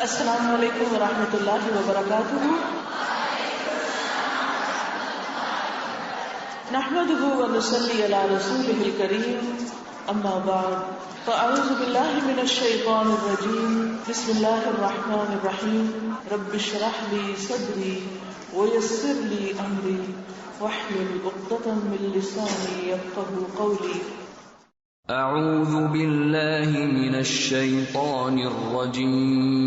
السلام علیکم ورحمۃ اللہ وبرکاتہ. نحمده ونصلي على رسوله الكريم. اما بعد فاعوذ بالله من الشیطان الرجیم. بسم اللہ الرحمن الرحیم. رب اشرح لي صدری ويسر لي امری واحلل عقدۃ من لسانی يفقهوا قولی. اعوذ باللہ من الشیطان الرجیم.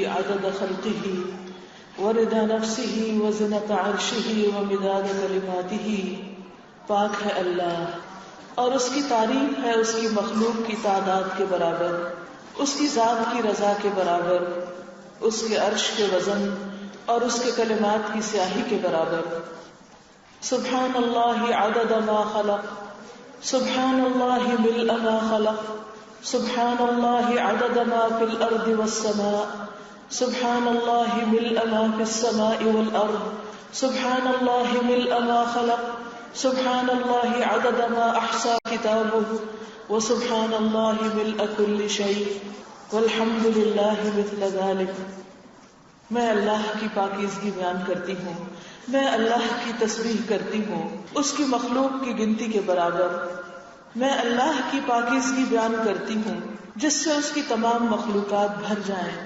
عدد خلقه ورضا نفسه وزنة عرشه ومداد کلماته. پاک ہے اللہ اور اس کی تعریف ہے اس کی مخلوق کی تعداد کے برابر، اس کی ذات کی رضا کے برابر، اس کے عرش کے وزن اور اس کے کلمات کی سیاہی کے برابر. سبحان اللہ عدد ما خلق، سبحان اللہ ملء ما خلق، سبحان اللہ عدد ما فی الارض والسماء، سبحان اللہ ملء ما فی السماء والارض، سبحان اللہ ملء ما خلق، سبحان اللہ عدد ما احصى کتابہ، وسبحان اللہ ملء کل شیء، والحمد للہ مثل ذلک. میں اللہ کی پاکیزگی بیان کرتی ہوں، میں اللہ کی تسبیح کرتی ہوں اس کی مخلوق کی گنتی کے برابر. میں اللہ کی پاکیزگی بیان کرتی ہوں جس سے اس کی تمام مخلوقات بھر جائیں.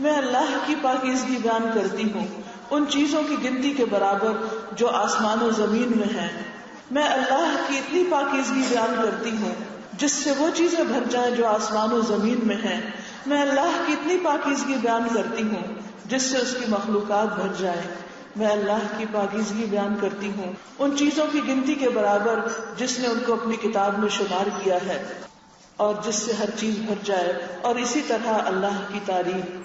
میں اللہ کی پاکیزگی بیان کرتی ہوں ان چیزوں کی گنتی کے برابر جو آسمان و زمین میں ہیں. میں اللہ کی اتنی پاکیزگی بیان کرتی ہوں جس سے وہ چیزیں بھر جائیں جو آسمان و زمین میں ہیں. میں اللہ کی اتنی پاکیزگی بیان کرتی ہوں جس سے اس کی مخلوقات بھر جائیں. میں اللہ کی پاکیزگی بیان کرتی ہوں ان چیزوں کی گنتی کے برابر جس نے ان کو اپنی کتاب میں شمار کیا ہے اور جس سے ہر چیز بھر جائے. اور اسی طرح اللہ کی تعریف.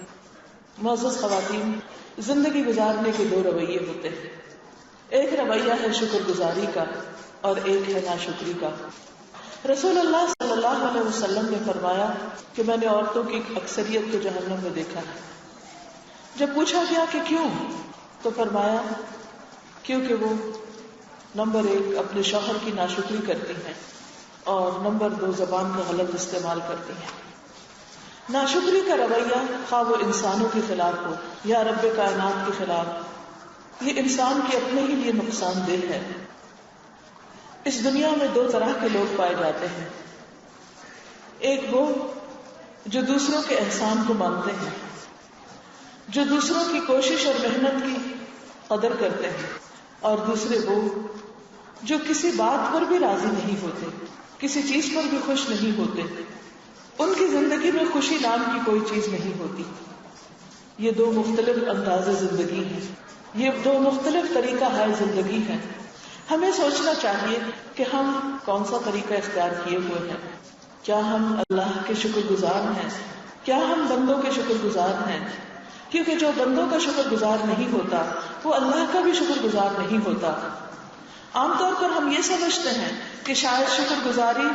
معزز خواتین، زندگی گزارنے کے دو رویے ہوتے ہیں. ایک رویہ ہے شکر گزاری کا اور ایک ہے ناشکری کا. رسول اللہ صلی اللہ علیہ وسلم نے فرمایا کہ میں نے عورتوں کی اکثریت کو جہنم میں دیکھا ہے. جب پوچھا گیا کہ کیوں، تو فرمایا کیونکہ وہ نمبر 1 اپنے شوہر کی ناشکری کرتی ہیں اور نمبر 2 زبان کا غلط استعمال کرتی ہیں. ناشکری کا رویہ خواہ وہ انسانوں کے خلاف ہو یا رب کائنات کے خلاف، یہ انسان کے اپنے ہی لیے نقصان دہ ہے. اس دنیا میں 2 طرح کے لوگ پائے جاتے ہیں. ایک وہ جو دوسروں کے احسان کو مانتے ہیں، جو دوسروں کی کوشش اور محنت کی قدر کرتے ہیں، اور دوسرے وہ جو کسی بات پر بھی راضی نہیں ہوتے، کسی چیز پر بھی خوش نہیں ہوتے. ان کی زندگی میں خوشی نام کی کوئی چیز نہیں ہوتی. یہ 2 مختلف انداز زندگی ہیں، یہ 2 مختلف طریقہ ہے زندگی ہے. ہمیں سوچنا چاہیے کہ ہم کون سا طریقہ اختیار کیے ہوئے ہیں. کیا ہم اللہ کے شکر گزار ہیں؟ کیا ہم بندوں کے شکر گزار ہیں؟ کیونکہ جو بندوں کا شکر گزار نہیں ہوتا وہ اللہ کا بھی شکر گزار نہیں ہوتا. عام طور پر ہم یہ سمجھتے ہیں کہ شاید شکر گزاری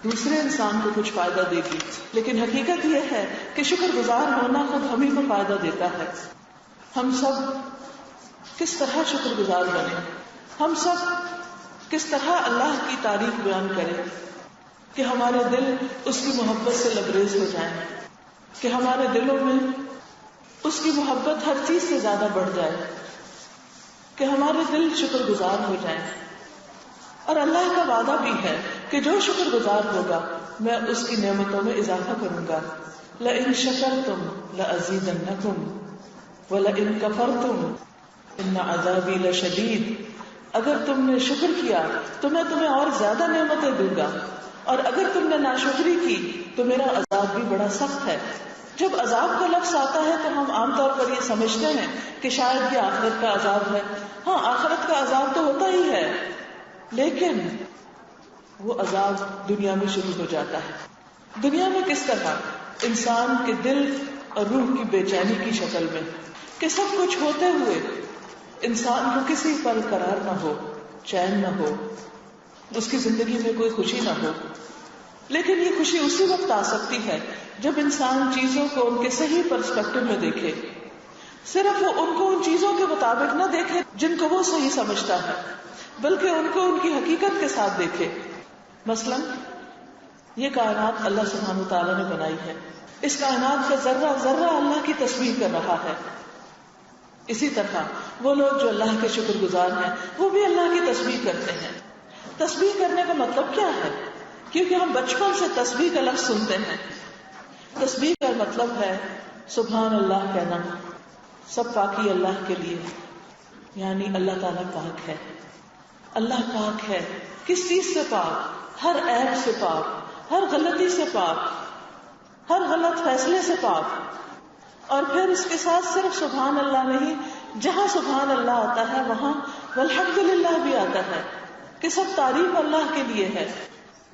دوسرے انسان کو کچھ فائدہ دے گی، لیکن حقیقت یہ ہے کہ شکر گزار ہونا خود ہمیں کو فائدہ دیتا ہے. ہم سب کس طرح شکر گزار بنیں، ہم سب کس طرح اللہ کی تعریف بیان کریں کہ ہمارے دل اس کی محبت سے لبریز ہو جائیں، کہ ہمارے دلوں میں اس کی محبت ہر چیز سے زیادہ بڑھ جائے، کہ ہمارے دل شکر گزار ہو جائیں. اور اللہ کا وعدہ بھی ہے کہ جو شکر گزار ہوگا میں اس کی نعمتوں میں اضافہ کروں گا. لئن شکرتم لأزیدنکم ولئن کفرتم ان عذابی لشدید. اگر تم نے شکر کیا تو میں تمہیں اور زیادہ نعمتیں دوں گا، اور اگر تم نے ناشکری کی تو میرا عذاب بھی بڑا سخت ہے. جب عذاب کا لفظ آتا ہے تو ہم عام طور پر یہ سمجھتے ہیں کہ شاید یہ آخرت کا عذاب ہے. ہاں، آخرت کا عذاب تو ہوتا ہی ہے، لیکن وہ عذاب دنیا میں شروع ہو جاتا ہے. دنیا میں کس طرح؟ انسان کے دل اور روح کی بے چینی کی شکل میں، کہ سب کچھ ہوتے ہوئے انسان کو کسی پل قرار نہ ہو، چین نہ ہو، اس کی زندگی میں کوئی خوشی نہ ہو. لیکن یہ خوشی اسی وقت آ سکتی ہے جب انسان چیزوں کو ان کے صحیح پرسپیکٹو میں دیکھے. صرف وہ ان کو ان چیزوں کے مطابق نہ دیکھے جن کو وہ صحیح سمجھتا ہے، بلکہ ان کو ان کی حقیقت کے ساتھ دیکھے. مثلا یہ کائنات اللہ سبحانہ وتعالیٰ نے بنائی ہے. اس کائنات کا ذرہ ذرہ اللہ کی تسبیح کر رہا ہے. اسی طرح وہ لوگ جو اللہ کے شکر گزار ہیں وہ بھی اللہ کی تسبیح کرتے ہیں. تسبیح کرنے کا مطلب کیا ہے؟ کیونکہ ہم بچپن سے تسبیح کا لفظ سنتے ہیں. تسبیح کا مطلب ہے سبحان اللہ کہنا. سب پاکی اللہ کے لیے، یعنی اللہ تعالیٰ پاک ہے. اللہ پاک ہے. کس چیز سے پاک؟ ہر عیب سے پاک، ہر غلطی سے پاک، ہر غلط فیصلے سے پاک. اور پھر اس کے ساتھ صرف سبحان اللہ نہیں، جہاں سبحان اللہ آتا ہے وہاں والحمدللہ بھی آتا ہے کہ سب تعریف اللہ کے لیے ہے.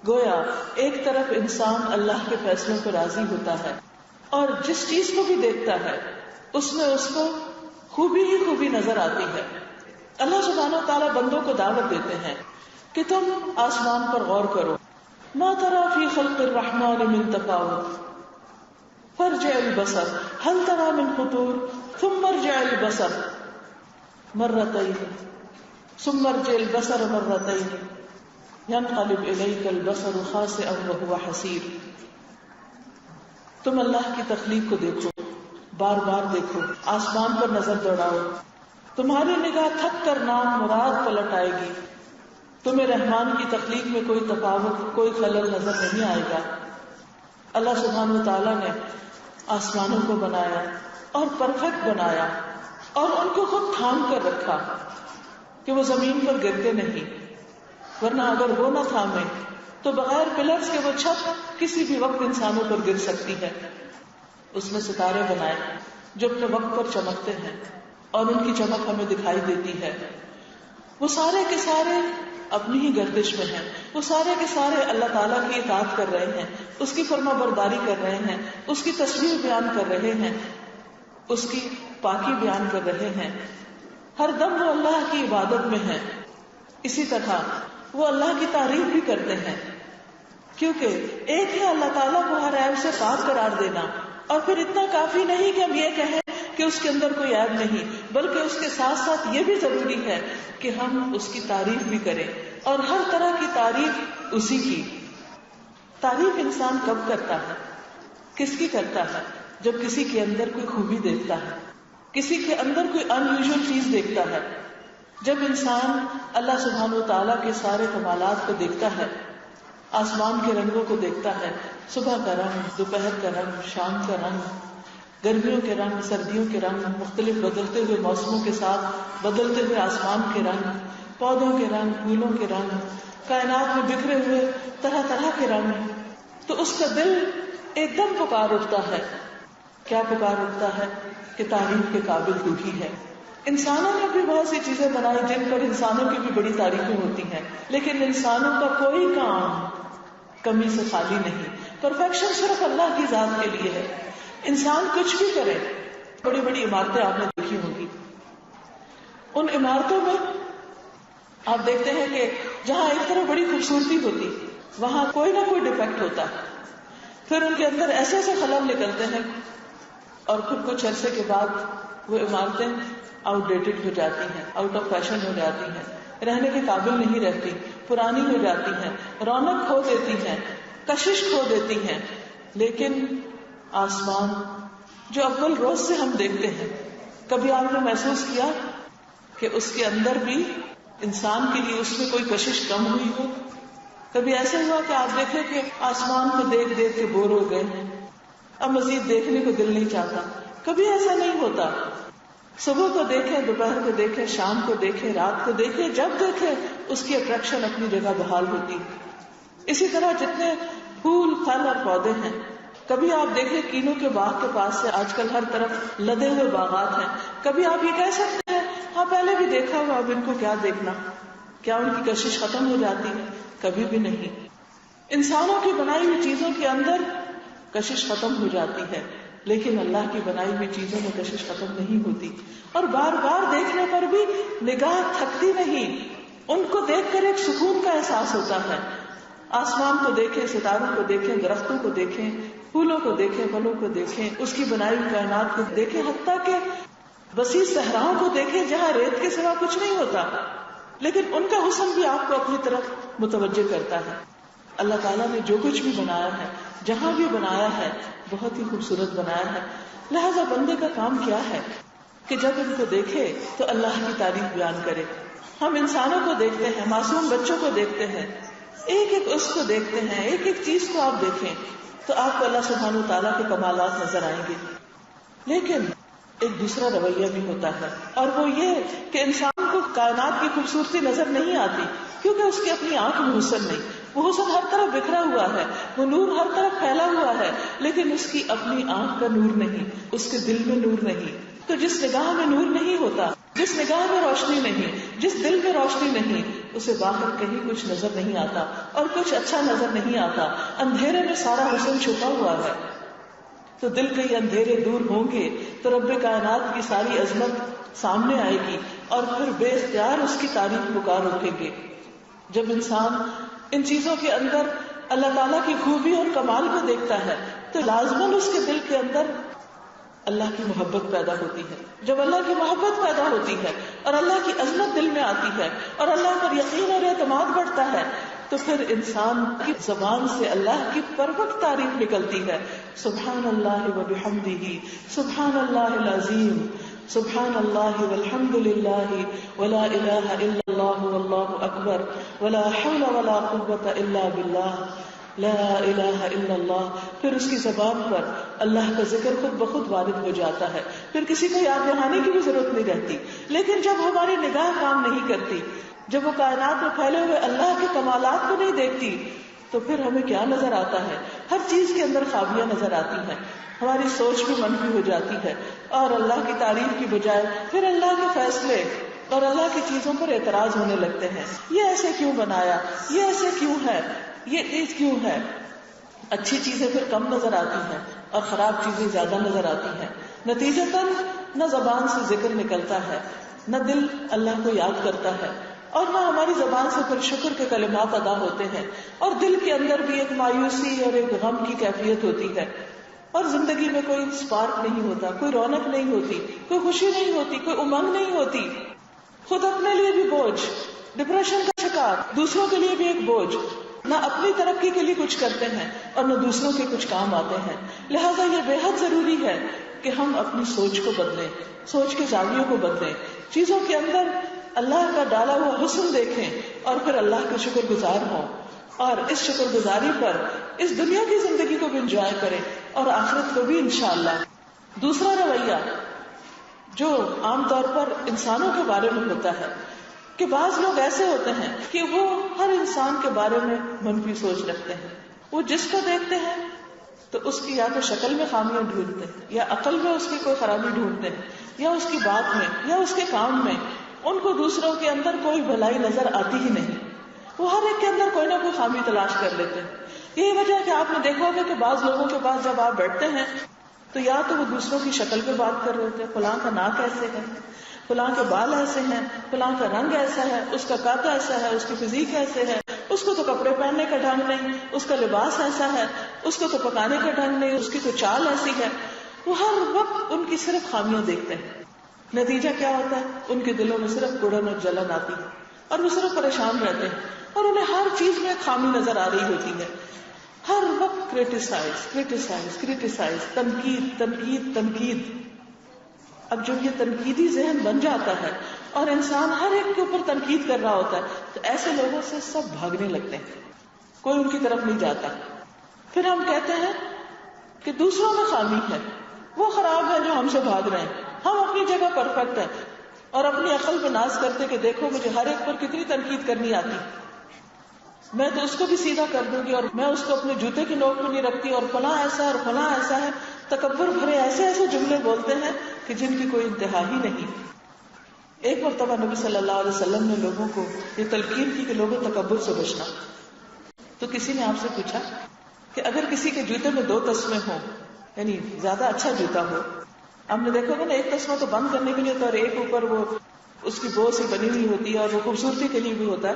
گویا ایک طرف انسان اللہ کے فیصلوں پر راضی ہوتا ہے اور جس چیز کو بھی دیکھتا ہے اس میں اس کو خوبی ہی خوبی نظر آتی ہے. اللہ سبحانہ و تعالیٰ بندوں کو دعوت دیتے ہیں کہ تم آسمان پر غور کرو. ما تری فی خلق الرحمن من تفاوت فارجع البصر هل ترى من فطور ثم ارجع البصر مرتين ثم ارجع البصر مرتين ينقلب اليك البصر خاسئا وهو حسير. تم اللہ کی تخلیق کو دیکھو، بار بار دیکھو، آسمان پر نظر دوڑاؤ، تمہاری نگاہ تھک کر نام مراد پلٹ آئے گی. تمہیں رحمان کی تخلیق میں کوئی تفاوت، کوئی خلل نظر نہیں آئے گا. اللہ سبحانہ و تعالیٰ نے آسمانوں کو بنایا اور پرفیکٹ بنایا اور ان کو خود تھام کر رکھا کہ وہ زمین پر گرتے نہیں، ورنہ اگر وہ نہ تھامے تو بغیر پلرز کے وہ چھت کسی بھی وقت انسانوں پر گر سکتی ہے. اس نے ستارے بنائے جو اپنے وقت پر چمکتے ہیں اور ان کی چمک ہمیں دکھائی دیتی ہے. وہ سارے کے سارے اپنی ہی گردش میں ہیں، وہ سارے کے سارے اللہ تعالیٰ کی اطاعت کر رہے ہیں، اس کی فرما برداری کر رہے ہیں، اس کی تصویر بیان کر رہے ہیں، اس کی پاکی بیان کر رہے ہیں. ہر دم وہ اللہ کی عبادت میں ہیں. اسی طرح وہ اللہ کی تعریف بھی کرتے ہیں، کیونکہ ایک ہے اللہ تعالیٰ کو ہر عیب سے پاک قرار دینا، اور پھر اتنا کافی نہیں کہ ہم یہ کہیں کہ اس کے اندر کوئی عیب نہیں، بلکہ اس کے ساتھ ساتھ یہ بھی ضروری ہے کہ ہم اس کی تعریف بھی کریں، اور ہر طرح کی تعریف اسی کی. تعریف انسان کب کرتا ہے؟ کس کی کرتا ہے؟ جب کسی کے اندر کوئی خوبی دیکھتا ہے، کسی کے اندر کوئی ان یوزول چیز دیکھتا ہے. جب انسان اللہ سبحانہ و تعالیٰ کے سارے کمالات کو دیکھتا ہے، آسمان کے رنگوں کو دیکھتا ہے، صبح کا رنگ، دوپہر کا رنگ، شام کا رنگ، گرمیوں کے رنگ، سردیوں کے رنگ، مختلف بدلتے ہوئے موسموں کے ساتھ بدلتے ہوئے آسمان کے رنگ، پودوں کے رنگ، پھولوں کے رنگ، کائنات میں بکھرے ہوئے طرح طرح کے رنگ، تو اس کا دل ایک دم پکار اٹھتا ہے. کیا پکار اٹھتا ہے؟ کہ تعریف کے قابل تو ہی ہے. انسانوں نے بھی بہت سی چیزیں بنائی جن پر انسانوں کی بھی بڑی تعریفیں ہوتی ہیں، لیکن انسانوں کا کوئی کام کمی سے خالی نہیں. پرفیکشن صرف اللہ کی ذات کے لیے ہے. انسان کچھ بھی کرے، بڑی بڑی عمارتیں آپ نے دیکھی ہوں گی، ان عمارتوں میں آپ دیکھتے ہیں کہ جہاں ایک طرف بڑی خوبصورتی ہوتی وہاں کوئی نہ کوئی ڈیفیکٹ ہوتا ہے. پھر ان کے اندر ایسے ایسے خلل نکلتے ہیں اور پھر کچھ عرصے کے بعد وہ عمارتیں آؤٹ ڈیٹڈ ہو جاتی ہیں، آؤٹ آف فیشن ہو جاتی ہیں، رہنے کے قابل نہیں رہتی، پرانی ہو جاتی ہیں، رونق کھو دیتی ہیں، کشش کھو دیتی ہیں. لیکن آسمان جو اول روز سے ہم دیکھتے ہیں، کبھی آپ نے محسوس کیا کہ اس کے اندر بھی انسان کے لیے اس میں کوئی کشش کم ہوئی ہو؟ کبھی ایسے ہوا کہ آپ دیکھیں کہ آسمان کو دیکھ دیکھ کے بور ہو گئے ہیں، اب مزید دیکھنے کو دل نہیں چاہتا؟ کبھی ایسا نہیں ہوتا. صبح کو دیکھیں، دوپہر کو دیکھیں، شام کو دیکھیں، رات کو دیکھیں، جب دیکھیں اس کی اٹریکشن اپنی جگہ بحال ہوتی. اسی طرح جتنے پھول، پھل اور پودے ہیں، کبھی آپ دیکھیں کینوں کے باغ کے پاس سے آج کل ہر طرف لدے ہوئے باغات ہیں. کبھی آپ یہ کہہ سکتے ہیں ہاں پہلے بھی دیکھا ہوا، اب ان کو کیا دیکھنا؟ کیا ان کی کشش ختم ہو جاتی ہے؟ کبھی بھی نہیں. انسانوں کی بنائی ہوئی چیزوں کے اندر کشش ختم ہو جاتی ہے، لیکن اللہ کی بنائی ہوئی چیزوں میں کشش ختم نہیں ہوتی. اور بار بار دیکھنے پر بھی نگاہ تھکتی نہیں، ان کو دیکھ کر ایک سکون کا احساس ہوتا ہے. آسمان کو دیکھیں، ستاروں کو دیکھیں، درختوں کو دیکھیں، پھولوں کو دیکھیں، پھلوں کو دیکھیں، اس کی بنائی ہوئی کائنات کو دیکھیں، حتیٰ کہ وسیع صحراؤں کو دیکھیں جہاں ریت کے سوا کچھ نہیں ہوتا، لیکن ان کا حسن بھی آپ کو اپنی طرف متوجہ کرتا ہے. اللہ تعالیٰ نے جو کچھ بھی بنایا ہے، جہاں بھی بنایا ہے، بہت ہی خوبصورت بنایا ہے. لہذا بندے کا کام کیا ہے کہ جب ان کو دیکھے تو اللہ کی تعریف بیان کرے. ہم انسانوں کو دیکھتے ہیں، معصوم بچوں کو دیکھتے ہیں، ایک ایک اس کو دیکھتے ہیں، ایک ایک چیز کو آپ دیکھیں تو آپ کو اللہ سبحانہ و تعالیٰ کے کمالات نظر آئیں گے. لیکن ایک دوسرا رویہ بھی ہوتا ہے، اور وہ یہ کہ انسان کو کائنات کی خوبصورتی نظر نہیں آتی کیونکہ اس کی اپنی آنکھ میں حسن نہیں. وہ حسن ہر طرف بکھرا ہوا ہے، وہ نور ہر طرف پھیلا ہوا ہے، لیکن اس کی اپنی آنکھ کا نور نہیں، اس کے دل میں نور نہیں. تو جس نگاہ میں نور نہیں ہوتا، جس نگاہ میں روشنی نہیں، جس دل میں روشنی نہیں، اسے باہر کہیں کچھ نظر نہیں آتا اور کچھ اچھا نظر نہیں آتا. اندھیرے میں سارا حسن چھپا ہوا ہے. تو دل کے یہ اندھیرے دور ہوں گے تو رب کائنات کی ساری عظمت سامنے آئے گی اور پھر بے اختیار اس کی تعریف پکار اٹھیں گے. جب انسان ان چیزوں کے اندر اللہ تعالیٰ کی خوبی اور کمال کو دیکھتا ہے تو لازماً اس کے دل کے اندر اللہ کی محبت پیدا ہوتی ہے. جب اللہ کی محبت پیدا ہوتی ہے اور اللہ کی عظمت دل میں آتی ہے اور اللہ پر یقین اور اعتماد بڑھتا ہے تو پھر انسان کی زبان سے اللہ کی پرفیکٹ تعریف نکلتی ہے. سبحان اللہ و بحمدہ، سبحان اللہ العظیم، سبحان اللہ والحمد للہ ولا الہ الا اللہ واللہ اکبر ولا حول ولا قوة الا باللہ لا الہ الا اللہ. پھر اس کی زبان پر اللہ کا ذکر خود بخود وارد ہو جاتا ہے، پھر کسی کو یاد دہانے کی بھی ضرورت نہیں رہتی. لیکن جب ہماری نگاہ کام نہیں کرتی، جب وہ کائنات میں پھیلے ہوئے اللہ کے کمالات کو نہیں دیکھتی تو پھر ہمیں کیا نظر آتا ہے؟ ہر چیز کے اندر خامیاں نظر آتی ہیں، ہماری سوچ بھی منفی ہو جاتی ہے اور اللہ کی تعریف کی بجائے پھر اللہ کے فیصلے اور اللہ کی چیزوں پر اعتراض ہونے لگتے ہیں. یہ ایسے کیوں بنایا، یہ ایسے کیوں ہے، یہ چیز کیوں ہے. اچھی چیزیں پھر کم نظر آتی ہیں اور خراب چیزیں زیادہ نظر آتی ہیں. نتیجتاً نہ زبان سے ذکر نکلتا ہے، نہ دل اللہ کو یاد کرتا ہے، اور نہ ہماری زبان سے پھر شکر کے کلمات ادا ہوتے ہیں، اور دل کے اندر بھی ایک مایوسی اور ایک غم کی کیفیت ہوتی ہے، اور زندگی میں کوئی سپارک نہیں ہوتا، کوئی رونق نہیں ہوتی، کوئی خوشی نہیں ہوتی، کوئی امنگ نہیں ہوتی. خود اپنے لیے بھی بوجھ، ڈپریشن کا شکار، دوسروں کے لیے بھی ایک بوجھ. نہ اپنی ترقی کے لیے کچھ کرتے ہیں اور نہ دوسروں کے کچھ کام آتے ہیں. لہذا یہ بے حد ضروری ہے کہ ہم اپنی سوچ کو بدلیں، سوچ کے زاویوں کو بدلیں، چیزوں کے اندر اللہ کا ڈالا ہوا حسن دیکھیں اور پھر اللہ کے شکر گزار ہوں، اور اس شکر گزاری پر اس دنیا کی زندگی کو بھی انجوائے کریں اور آخرت کو بھی انشاءاللہ. دوسرا رویہ جو عام طور پر انسانوں کے بارے میں ہوتا ہے کہ بعض لوگ ایسے ہوتے ہیں کہ وہ ہر انسان کے بارے میں منفی سوچ رکھتے ہیں. وہ جس کو دیکھتے ہیں تو اس کی یا تو شکل میں خامیاں ڈھونڈتے ہیں، یا عقل میں اس کی کوئی خرابی ڈھونڈتے ہیں، یا اس کی بات میں، یا اس کے کام میں. ان کو دوسروں کے اندر کوئی بھلائی نظر آتی ہی نہیں، وہ ہر ایک کے اندر کوئی نہ کوئی خامی تلاش کر لیتے ہیں. یہی وجہ ہے کہ آپ نے دیکھا ہوگا کہ بعض لوگوں کے پاس جب آپ بیٹھتے ہیں تو یا تو وہ دوسروں کی شکل پہ بات کر رہے ہوتے ہیں، فلاں کا ناک ایسے ہے، فلاں کے بال ایسے ہیں، فلاں کا رنگ ایسا ہے، اس کا قد ایسا ہے، اس کی فزیک ایسے ہے، اس کو تو کپڑے پہننے کا ڈھنگ نہیں، اس کا لباس ایسا ہے، اس کو تو پکانے کا ڈھنگ نہیں، اس کی تو چال ایسی ہے. وہ ہر وقت ان کی صرف خامیاں دیکھتے ہیں. نتیجہ کیا ہوتا ہے؟ ان کے دلوں میں صرف گڑن اور جلن آتی ہے اور وہ صرف پریشان رہتے ہیں اور انہیں ہر چیز میں خامی نظر آ رہی ہوتی ہے. ہر وقت کریٹیسائز، تنقید. اب جب یہ تنقیدی ذہن بن جاتا ہے اور انسان ہر ایک کے اوپر تنقید کر رہا ہوتا ہے تو ایسے لوگوں سے سب بھاگنے لگتے ہیں، کوئی ان کی طرف نہیں جاتا. پھر ہم کہتے ہیں کہ دوسروں میں خامی ہے، وہ خراب ہے جو ہم سے بھاگ رہے ہیں، ہم اپنی جگہ پرفیکٹ ہیں، اور اپنی عقل پہ ناز کرتے کہ دیکھو مجھے ہر ایک پر کتنی تنقید کرنی آتی، میں تو اس کو بھی سیدھا کر دوں گی اور میں اس کو اپنے جوتے کی نوک پہ نہیں رکھتی، اور فلاں ایسا ہے اور فلاں ایسا ہے. تکبر بھرے ایسے ایسے جملے بولتے ہیں کہ جن کی کوئی انتہا ہی نہیں. ایک مرتبہ نبی صلی اللہ علیہ وسلم نے لوگوں کو یہ تلقین کی کہ لوگوں تکبر سے بچنا. تو کسی نے آپ سے پوچھا کہ اگر کسی کے جوتے میں 2 تسمے ہوں، یعنی زیادہ اچھا جوتا ہو، ہم نے دیکھا نا ایک تسمہ تو بند کرنے کے لیے تو اور ایک اوپر وہ اس کی بو سی بنی ہوئی ہوتی ہے اور وہ خوبصورتی کے لیے بھی ہوتا ہے،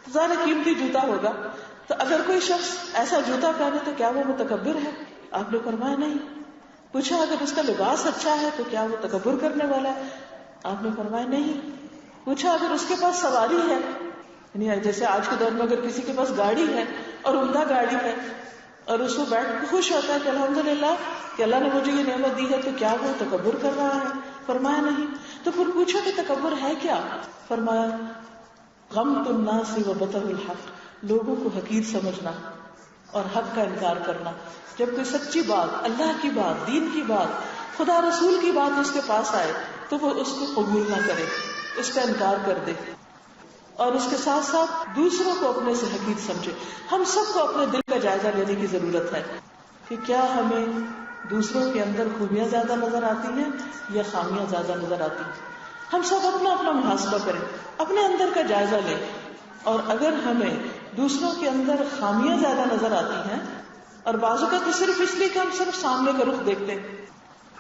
زیادہ قیمتی جوتا ہوگا. تو اگر کوئی شخص ایسا جوتا پہنے تو کیا وہ متکبر ہے؟ آپ نے فرمایا نہیں. پوچھا اگر اس کا لباس اچھا ہے تو کیا وہ تکبر کرنے والا ہے؟ آپ نے فرمایا نہیں. پوچھا اگر اس کے پاس سواری ہے، یعنی جیسے آج کے دور میں اگر کسی کے پاس گاڑی ہے اور عمدہ گاڑی ہے اور اس کو بیٹھ کے خوش ہوتا ہے کہ الحمدللہ کہ اللہ نے مجھے یہ نعمت دی ہے، تو کیا وہ تکبر کر رہا ہے؟ فرمایا نہیں. تو پھر پوچھا کہ تکبر ہے کیا؟ فرمایا غمط الناس و بطر الحق، لوگوں کو حقیر سمجھنا اور حق کا انکار کرنا. جب کوئی سچی بات، اللہ کی بات، دین کی بات، خدا رسول کی بات اس کے پاس آئے تو وہ اس کو قبول نہ کرے، اس کا انکار کر دے، اور اس کے ساتھ ساتھ دوسروں کو اپنے سے حقیر سمجھے. ہم سب کو اپنے دل کا جائزہ لینے کی ضرورت ہے کہ کیا ہمیں دوسروں کے اندر خوبیاں زیادہ نظر آتی ہیں یا خامیاں زیادہ نظر آتی ہیں. ہم سب اپنا اپنا محاسبہ کریں، اپنے اندر کا جائزہ لیں، اور اگر ہمیں دوسروں کے اندر خامیاں زیادہ نظر آتی ہیں، اور بعض اوقات تو صرف اس لیے کہ ہم صرف سامنے کا رخ دیکھتے ہیں،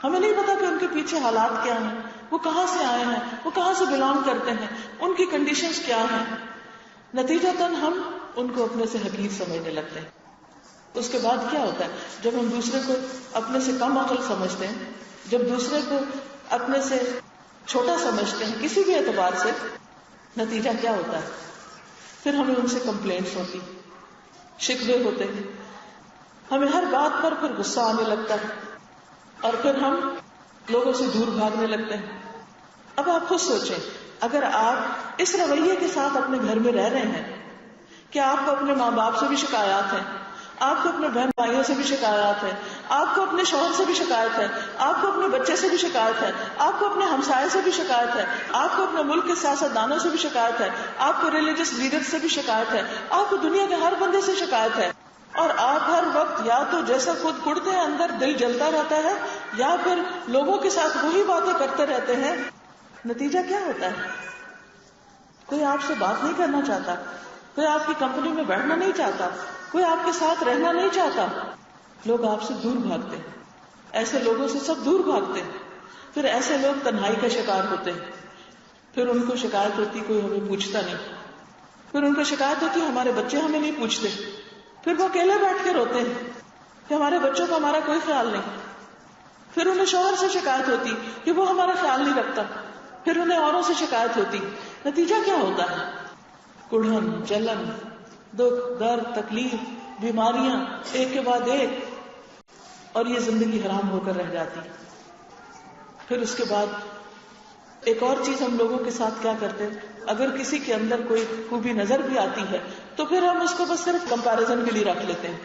ہمیں نہیں پتا کہ ان کے پیچھے حالات کیا ہیں، وہ کہاں سے آئے ہیں، وہ کہاں سے بلانگ کرتے ہیں، ان کی کنڈیشنز کیا ہیں، نتیجتاً ہم ان کو اپنے سے حقیر سمجھنے لگتے ہیں. اس کے بعد کیا ہوتا ہے؟ جب ہم دوسرے کو اپنے سے کم عقل سمجھتے ہیں، جب دوسرے کو اپنے سے چھوٹا سمجھتے ہیں کسی بھی اعتبار سے، نتیجہ کیا ہوتا ہے؟ پھر ہمیں ان سے کمپلینٹس ہوتی، شکوے ہوتے ہیں، ہمیں ہر بات پر پھر غصہ آنے لگتا ہے، اور پھر ہم لوگوں سے دور بھاگنے لگتے ہیں. اب آپ خود سوچیں، اگر آپ اس رویے کے ساتھ اپنے گھر میں رہ رہے ہیں کہ آپ کو اپنے ماں باپ سے بھی شکایات ہیں، آپ کو اپنے بہن بھائیوں سے بھی شکایات ہے، آپ کو اپنے شوہر سے بھی شکایت ہے، آپ کو اپنے بچے سے بھی شکایت ہے، آپ کو اپنے ہمسائے سے بھی شکایت ہے، آپ کو اپنے ملک کے سیاستدانوں سے بھی شکایت ہے، آپ کو ریلیجس لیڈر سے بھی شکایت ہے، آپ کو دنیا کے ہر بندے سے شکایت ہے، اور آپ ہر وقت یا تو جیسا خود کڑتے ہیں اندر دل جلتا رہتا ہے، یا پھر لوگوں کے ساتھ وہی باتیں کرتے رہتے ہیں. نتیجہ کیا ہوتا ہے؟ کوئی آپ سے بات نہیں کرنا چاہتا، کوئی آپ کی کمپنی میں بیٹھنا نہیں چاہتا، کوئی آپ کے ساتھ رہنا نہیں چاہتا، لوگ آپ سے دور بھاگتے ہیں. ایسے لوگوں سے سب دور بھاگتے ہیں. پھر ایسے لوگ تنہائی کا شکار ہوتے ہیں. پھر ان کو شکایت ہوتی کوئی ہمیں پوچھتا نہیں. پھر ان کو شکایت ہوتی ہمارے بچے ہمیں نہیں پوچھتے. پھر وہ اکیلے بیٹھ کے روتے ہیں کہ ہمارے بچوں کا ہمارا کوئی خیال نہیں. پھر انہیں شوہر سے شکایت ہوتی کہ وہ ہمارا خیال نہیں رکھتا. پھر انہیں اوروں سے شکایت ہوتی. نتیجہ کیا ہوتا ہے؟ کڑھن، جلن، دکھ، درد، تکلیف، بیماریاں ایک کے بعد ایک، اور یہ زندگی حرام ہو کر رہ جاتی. پھر اس کے بعد ایک اور چیز ہم لوگوں کے ساتھ کیا کرتے ہیں، اگر کسی کے اندر کوئی خوبی نظر بھی آتی ہے تو پھر ہم اس کو بس صرف کمپیریزن کے لیے رکھ لیتے ہیں.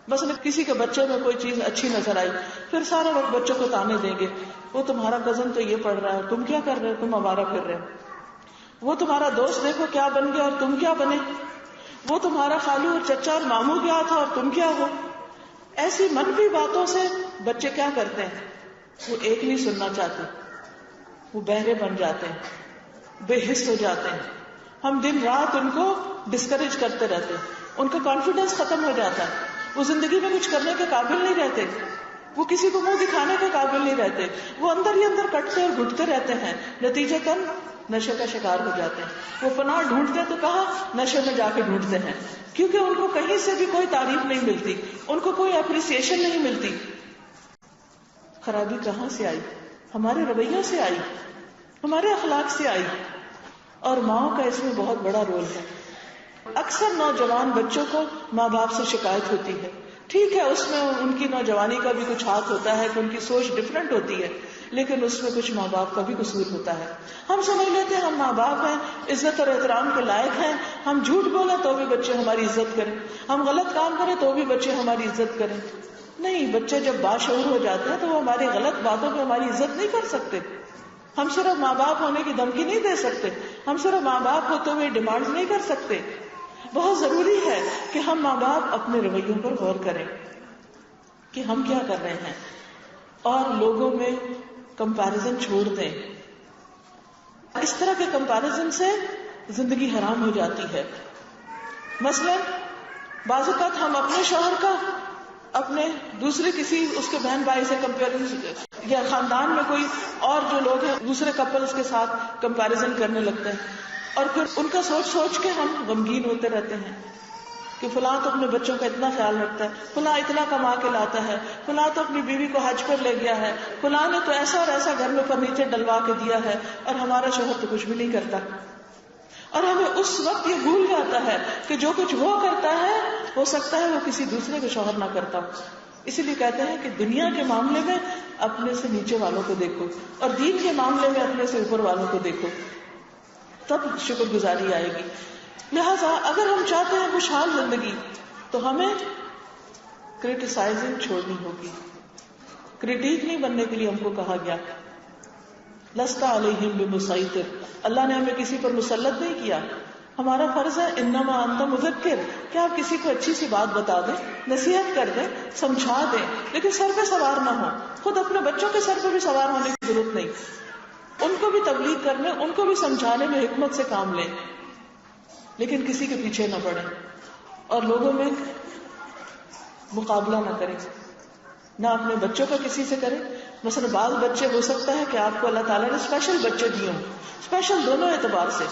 بس کسی کے بچے میں کوئی چیز اچھی نظر آئی، پھر سارا وقت بچوں کو تانے دیں گے، وہ تمہارا کزن تو یہ پڑھ رہا ہے، تم کیا کر رہے ہو، تم آوارہ پھر رہے ہو. وہ تمہارا دوست دیکھو کیا بن گیا اور تم کیا بنے. وہ تمہارا خالو اور چچا اور ماموں کیا تھا اور تم کیا ہو. ایسی منفی باتوں سے بچے کیا کرتے ہیں؟ وہ ایک نہیں سننا چاہتے، وہ بہرے بن جاتے ہیں، بے حس ہو جاتے ہیں. ہم دن رات ان کو ڈسکریج کرتے رہتے ہیں، ان کا کانفیڈنس ختم ہو جاتا ہے، وہ زندگی میں کچھ کرنے کے قابل نہیں رہتے، وہ کسی کو منہ دکھانے کے قابل نہیں رہتے، وہ اندر ہی اندر کٹتے اور گھٹتے رہتے ہیں. نتیجتاً نشے کا شکار ہو جاتے ہیں. وہ پناہ ڈھونڈتے تو کہاں، نشے میں جا کے ڈھونڈتے ہیں، کیونکہ ان کو کہیں سے بھی کوئی تعریف نہیں ملتی، ان کو کوئی اپریسیشن نہیں ملتی. خرابی کہاں سے آئی؟ ہمارے رویوں سے آئی، ہمارے اخلاق سے آئی، اور ماؤں کا اس میں بہت بڑا رول ہے. اکثر نوجوان بچوں کو ماں باپ سے شکایت ہوتی ہے. ٹھیک ہے، اس میں ان کی نوجوانی کا بھی کچھ ہاتھ ہوتا ہے کہ ان کی سوچ ڈفرینٹ ہوتی ہے، لیکن اس میں کچھ ماں باپ کا بھی قصور ہوتا ہے. ہم سمجھ لیتے ہیں ہم ماں باپ ہیں، عزت اور احترام کے لائق ہیں، ہم جھوٹ بولیں تو بھی بچے ہماری عزت کریں، ہم غلط کام کریں تو بھی بچے ہماری عزت کریں. نہیں، بچے جب باشعور ہو جاتے ہیں تو وہ ہماری غلط باتوں پہ ہماری عزت نہیں کر سکتے. ہم صرف ماں باپ ہونے کی دھمکی نہیں دے سکتے، ہم صرف ماں باپ ہوتے ہوئے ڈیمانڈ نہیں کر سکتے. بہت ضروری ہے کہ ہم ماں باپ اپنے رویوں پر غور کریں کہ ہم کیا کر رہے ہیں، اور لوگوں میں کمپیرزن چھوڑ دیں. اس طرح کے کمپیرزن سے زندگی حرام ہو جاتی ہے. مثلا بعض اوقات ہم اپنے شوہر کا اپنے دوسرے کسی اس کے بہن بھائی سے کمپیرزن، یا خاندان میں کوئی اور جو لوگ ہیں دوسرے کپلز کے ساتھ کمپیرزن کرنے لگتے ہیں، اور پھر ان کا سوچ سوچ کے ہم غمگین ہوتے رہتے ہیں کہ فلاں تو اپنے بچوں کا اتنا خیال رکھتا ہے، فلاں اتنا کما کے لاتا ہے، فلاں تو اپنی بیوی کو حج پر لے گیا ہے، فلاں نے تو ایسا اور ایسا گھر میں فرنیچر ڈلوا کے دیا ہے، اور ہمارا شوہر تو کچھ بھی نہیں کرتا. اور ہمیں اس وقت یہ بھول جاتا ہے کہ جو کچھ وہ کرتا ہے ہو سکتا ہے وہ کسی دوسرے کو شوہر نہ کرتا ہو. اسی لیے کہتے ہیں کہ دنیا کے معاملے میں اپنے سے نیچے والوں کو دیکھو اور دین کے معاملے میں اپنے سے اوپر والوں کو دیکھو, تب شکر گزاری آئے گی. لہذا اگر ہم چاہتے ہیں خوشحال زندگی تو ہمیں کرٹیسائزنگ چھوڑنی ہوگی. کریٹیک نہیں بننے کے لیے ہم کو کہا گیا. لست علیہم بمسیطر, اللہ نے ہمیں کسی پر مسلط نہیں کیا. ہمارا فرض ہے انما انت مذکر, کہ آپ کسی کو اچھی سی بات بتا دیں, نصیحت کر دیں, سمجھا دیں, لیکن سر پہ سوار نہ ہو. خود اپنے بچوں کے سر پہ بھی سوار ہونے کی ضرورت نہیں. ان کو بھی تبلیغ کرنے, ان کو بھی سمجھانے میں حکمت سے کام لیں, لیکن کسی کے پیچھے نہ پڑیں اور لوگوں میں مقابلہ نہ کریں, نہ اپنے بچوں کا کسی سے کریں. مثلا بعض بچے ہو سکتا ہے کہ آپ کو اللہ تعالیٰ نے اسپیشل بچے دیے ہوں, اسپیشل دونوں اعتبار سے.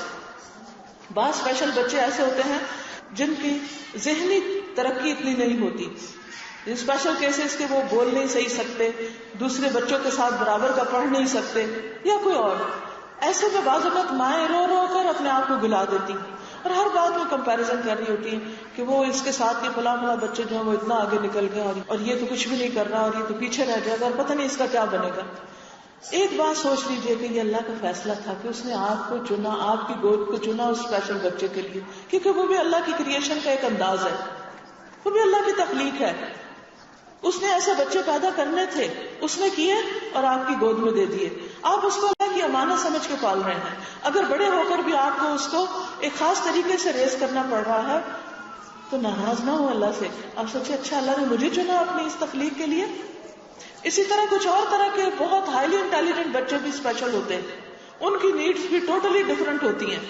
بعض اسپیشل بچے ایسے ہوتے ہیں جن کی ذہنی ترقی اتنی نہیں ہوتی, اسپیشل کیسز کے وہ بول نہیں صحیح سکتے, دوسرے بچوں کے ساتھ برابر کا پڑھ نہیں سکتے, یا کوئی اور. ایسے میں بعض اوقات مائیں رو رو کر اپنے آپ کو گلا دیتی اور ہر بات میں کمپیریزن کر رہی ہوتی ہیں کہ وہ اس کے ساتھ کے فلاں فلاں بچے جو ہیں وہ اتنا آگے نکل گئے اور یہ تو کچھ بھی نہیں کر رہا اور یہ تو پیچھے رہ جائے گا اور پتہ نہیں اس کا کیا بنے گا. ایک بات سوچ لیجئے کہ یہ اللہ کا فیصلہ تھا کہ اس نے آپ کو چنا, آپ کی گود کو چنا اس اسپیشل بچے کے لیے, کیونکہ وہ بھی اللہ کی کریشن کا ایک انداز ہے, وہ بھی اللہ کی تخلیق ہے. اس نے ایسے بچے پیدا کرنے تھے, اس نے کیے اور آپ کی گود میں دے دیے. آپ اس کو اللہ کی امانت سمجھ کے پال رہے ہیں. اگر بڑے ہو کر بھی آپ کو اس کو ایک خاص طریقے سے ریز کرنا پڑ رہا ہے تو ناراض نہ ہو اللہ سے. آپ سوچے اچھا اللہ نے مجھے چنا اپنی اس تخلیق کے لیے. اسی طرح کچھ اور طرح کے بہت ہائیلی انٹیلیجنٹ بچے بھی اسپیشل ہوتے ہیں, ان کی نیڈز بھی ٹوٹلی ڈفرنٹ ہوتی ہیں.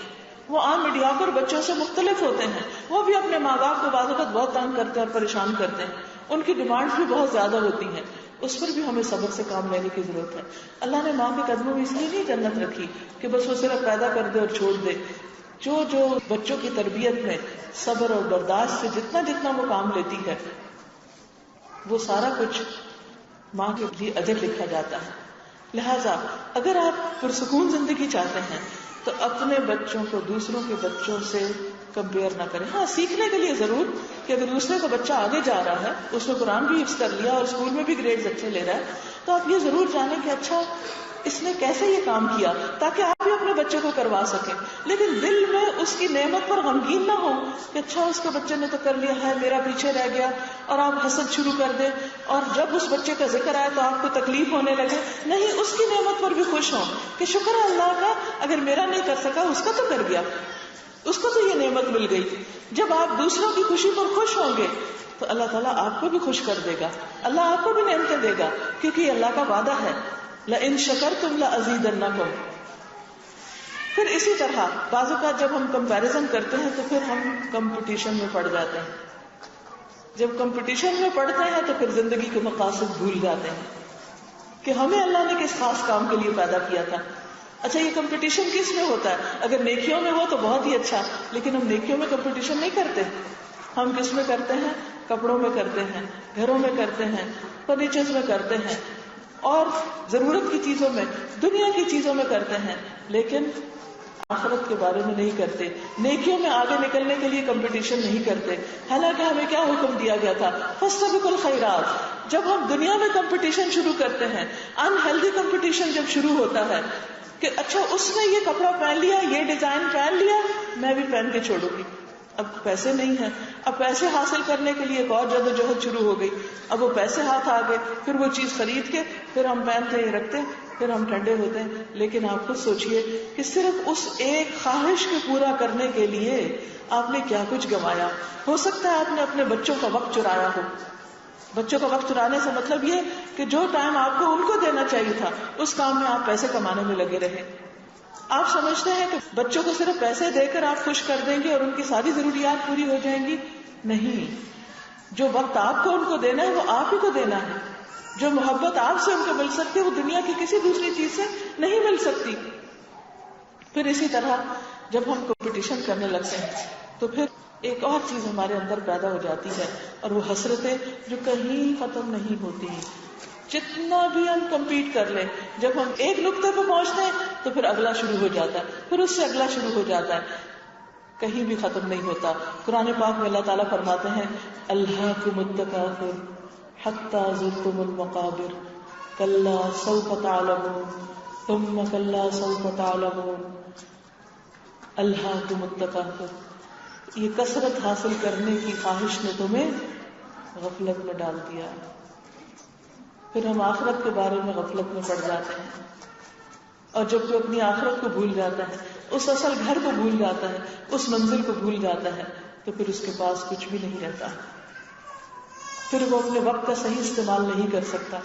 وہ عام میڈیاکر بچوں سے مختلف ہوتے ہیں, وہ بھی اپنے ماں باپ کو بعض اوقات بہت تنگ کرتے ہیں اور پریشان کرتے ہیں, ان کی ڈیمانڈز بھی بہت زیادہ ہوتی ہیں. اس پر بھی ہمیں صبر سے کام لینے کی ضرورت ہے. اللہ نے ماں کے قدموں میں اس لیے نہیں جنت رکھی کہ بس وہ صرف پیدا کر دے اور چھوڑ دے. جو بچوں کی تربیت میں صبر اور برداشت سے جتنا جتنا وہ کام لیتی ہے وہ سارا کچھ ماں کے لیے اجر لکھا جاتا ہے. لہٰذا اگر آپ پرسکون زندگی چاہتے ہیں تو اپنے بچوں کو دوسروں کے بچوں سے کمپیئر نہ کریں. ہاں سیکھنے کے لیے ضرور کہ اگر دوسرے کا بچہ آگے جا رہا ہے, اس نے قرآن بھی حفظ کر لیا اور اسکول میں بھی گریڈز اچھے لے رہا ہے, تو آپ یہ ضرور جانیں کہ اچھا اس نے کیسے یہ کام کیا, تاکہ آپ بھی اپنے بچے کو کروا سکیں. لیکن دل میں اس کی نعمت پر غمگین نہ ہو کہ اچھا اس کے بچے نے تو کر لیا ہے, میرا پیچھے رہ گیا, اور آپ حسد شروع کر دیں اور جب اس بچے کا ذکر آئے تو آپ کو تکلیف ہونے لگے. نہیں, اس کی نعمت پر بھی خوش ہوں کہ شکر ہے اللہ کا, اگر میرا نہیں کر سکا اس کا تو کر گیا, اس کو تو یہ نعمت مل گئی. جب آپ دوسروں کی خوشی پر خوش ہوں گے تو اللہ تعالیٰ آپ کو بھی خوش کر دے گا, اللہ آپ کو بھی نعمتیں دے گا, کیونکہ یہ اللہ کا وعدہ ہے لَإِن شَكَرْتُمْ لَأَزِيدَنَّكُمْ. پھر اسی طرح بعض اوقات جب ہم کمپیریزن کرتے ہیں تو پھر ہم کمپٹیشن میں پڑ جاتے ہیں. جب کمپٹیشن میں پڑتے ہیں تو پھر زندگی کے مقاصد بھول جاتے ہیں کہ ہمیں اللہ نے کس خاص کام کے لیے پیدا کیا تھا. اچھا یہ کمپٹیشن کس میں ہوتا ہے؟ اگر نیکیوں میں ہو تو بہت ہی اچھا, لیکن ہم نیکیوں میں کمپٹیشن نہیں کرتے. ہم کس میں کرتے ہیں؟ کپڑوں میں کرتے ہیں, گھروں میں کرتے ہیں, فرنیچرز میں کرتے ہیں, اور ضرورت کی چیزوں میں, دنیا کی چیزوں میں کرتے ہیں, لیکن آخرت کے بارے میں نہیں کرتے. نیکیوں میں آگے نکلنے کے لیے کمپٹیشن نہیں کرتے. حالانکہ ہمیں کیا حکم دیا گیا تھا؟ فاستبقوا الخیرات. جب ہم دنیا میں کمپٹیشن شروع کرتے ہیں, انہیلدی کمپٹیشن جب شروع ہوتا ہے کہ اچھا اس نے یہ کپڑا پہن لیا, یہ ڈیزائن پہن لیا, میں بھی پہن کے چھوڑوں گی. اب پیسے نہیں ہیں, اب پیسے حاصل کرنے کے لیے ایک اور جدوجہد شروع ہو گئی. اب وہ پیسے ہاتھ آ گئے, پھر وہ چیز خرید کے پھر ہم پہنتے ہیں, رکھتے ہیں, پھر ہم ٹھنڈے ہوتے ہیں. لیکن آپ خود سوچئے کہ صرف اس ایک خواہش کو پورا کرنے کے لیے آپ نے کیا کچھ گنوایا. ہو سکتا ہے آپ نے اپنے بچوں کا وقت چرایا ہو. بچوں کا وقت چرانے سے مطلب یہ کہ جو ٹائم آپ کو ان کو دینا چاہیے تھا اس کام میں آپ پیسے کمانے میں لگے رہے. آپ سمجھتے ہیں کہ بچوں کو صرف پیسے دے کر آپ خوش کر دیں گے اور ان کی ساری ضروریات پوری ہو جائیں گی؟ نہیں. جو وقت آپ کو ان کو دینا ہے وہ آپ ہی کو دینا ہے. جو محبت آپ سے ان کو مل سکتی ہے وہ دنیا کی کسی دوسری چیز سے نہیں مل سکتی. پھر اسی طرح جب ہم کمپٹیشن کرنے لگتے ہیں تو پھر ایک اور چیز ہمارے اندر پیدا ہو جاتی ہے, اور وہ حسرتیں جو کہیں ختم نہیں ہوتی. جتنا بھی ہم کمپیٹ کر لیں, جب ہم ایک نقطے پہ پہنچتے ہیں تو پھر اگلا شروع ہو جاتا ہے, پھر اس سے اگلا شروع ہو جاتا ہے. کہیں بھی ختم نہیں ہوتا. قرآن پاک میں اللہ تعالیٰ فرماتے ہیں الہاکم التکاثر حتی زرتم المقابر کلا سوف تعلمون ثم کلا سوف تعلمون. الہاکم التکاثر، یہ کثرت حاصل کرنے کی خواہش نے تمہیں غفلت میں ڈال دیا. پھر ہم آخرت کے بارے میں غفلت میں پڑ جاتے ہیں، اور جب کوئی اپنی آخرت کو بھول جاتا ہے، اس اصل گھر کو بھول جاتا ہے، اس منزل کو بھول جاتا ہے، تو پھر اس کے پاس کچھ بھی نہیں رہتا، پھر وہ اپنے وقت کا صحیح استعمال نہیں کر سکتا.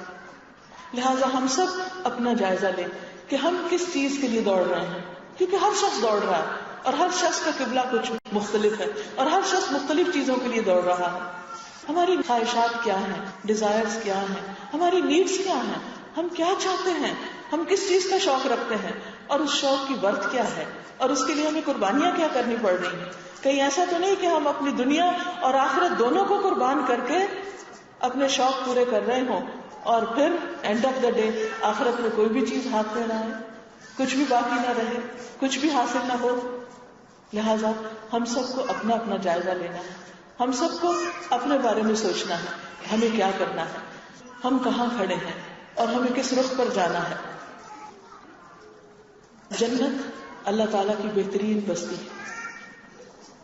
لہٰذا ہم سب اپنا جائزہ لیں کہ ہم کس چیز کے لیے دوڑ رہے ہیں، کیونکہ ہر شخص دوڑ رہا ہے اور ہر شخص کا قبلہ کچھ مختلف ہے اور ہر شخص مختلف چیزوں کے لیے دوڑ رہا ہے. ہماری خواہشات کیا ہیں، ڈیزائرز کیا ہیں، ہماری نیڈز کیا ہیں، ہم کیا چاہتے ہیں، ہم کس چیز کا شوق رکھتے ہیں، اور اس شوق کی برتھ کیا ہے، اور اس کے لیے ہمیں قربانیاں کیا کرنی پڑ رہی ہیں. کہیں ایسا تو نہیں کہ ہم اپنی دنیا اور آخرت دونوں کو قربان کر کے اپنے شوق پورے کر رہے ہوں اور پھر اینڈ آف دا ڈے آخرت میں کوئی بھی چیز ہاتھ میں نہ آئے، کچھ بھی باقی نہ رہے، کچھ بھی حاصل نہ ہو. لہذا ہم سب کو اپنا اپنا جائزہ لینا ہے، ہم سب کو اپنے بارے میں سوچنا ہے ہمیں کیا کرنا ہے، ہم کہاں کھڑے ہیں اور ہمیں کس رخ پر جانا ہے. جنت اللہ تعالیٰ کی بہترین بستی ہے،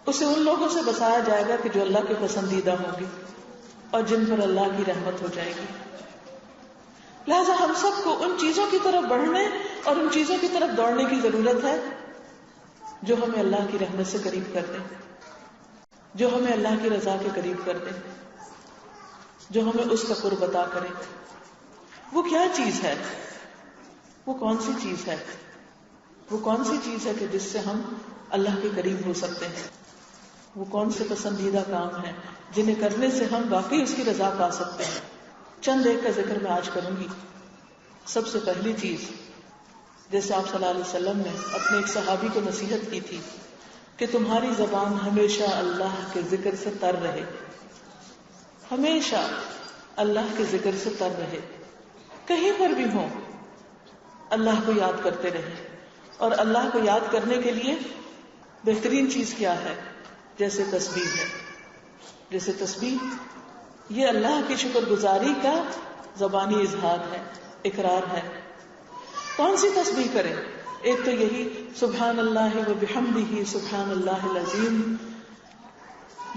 اسے ان لوگوں سے بسایا جائے گا کہ جو اللہ کے پسندیدہ ہوں گے اور جن پر اللہ کی رحمت ہو جائے گی. لہذا ہم سب کو ان چیزوں کی طرف بڑھنے اور ان چیزوں کی طرف دوڑنے کی ضرورت ہے جو ہمیں اللہ کی رحمت سے قریب کر دیں، جو ہمیں اللہ کی رضا کے قریب کر دیں، جو ہمیں اس کا قرب عطا کرے. وہ کیا چیز ہے، وہ کون سی چیز ہے، وہ کون سی چیز ہے کہ جس سے ہم اللہ کے قریب ہو سکتے ہیں؟ وہ کون سے پسندیدہ کام ہیں جنہیں کرنے سے ہم واقعی اس کی رضا پا سکتے ہیں؟ چند ایک کا ذکر میں آج کروں گی. سب سے پہلی چیز، جیسے آپ صلی اللہ علیہ وسلم نے اپنے ایک صحابی کو نصیحت کی تھی کہ تمہاری زبان ہمیشہ اللہ کے ذکر سے تر رہے، ہمیشہ اللہ کے ذکر سے تر رہے، کہیں پر بھی ہوں اللہ کو یاد کرتے رہے. اور اللہ کو یاد کرنے کے لیے بہترین چیز کیا ہے؟ جیسے تسبیح ہے. جیسے تسبیح یہ اللہ کی شکر گزاری کا زبانی اظہار ہے، اقرار ہے. کون سی تسبیح کریں؟ ایک تو یہی سبحان اللہ و بحمدہ سبحان اللہ العظیم.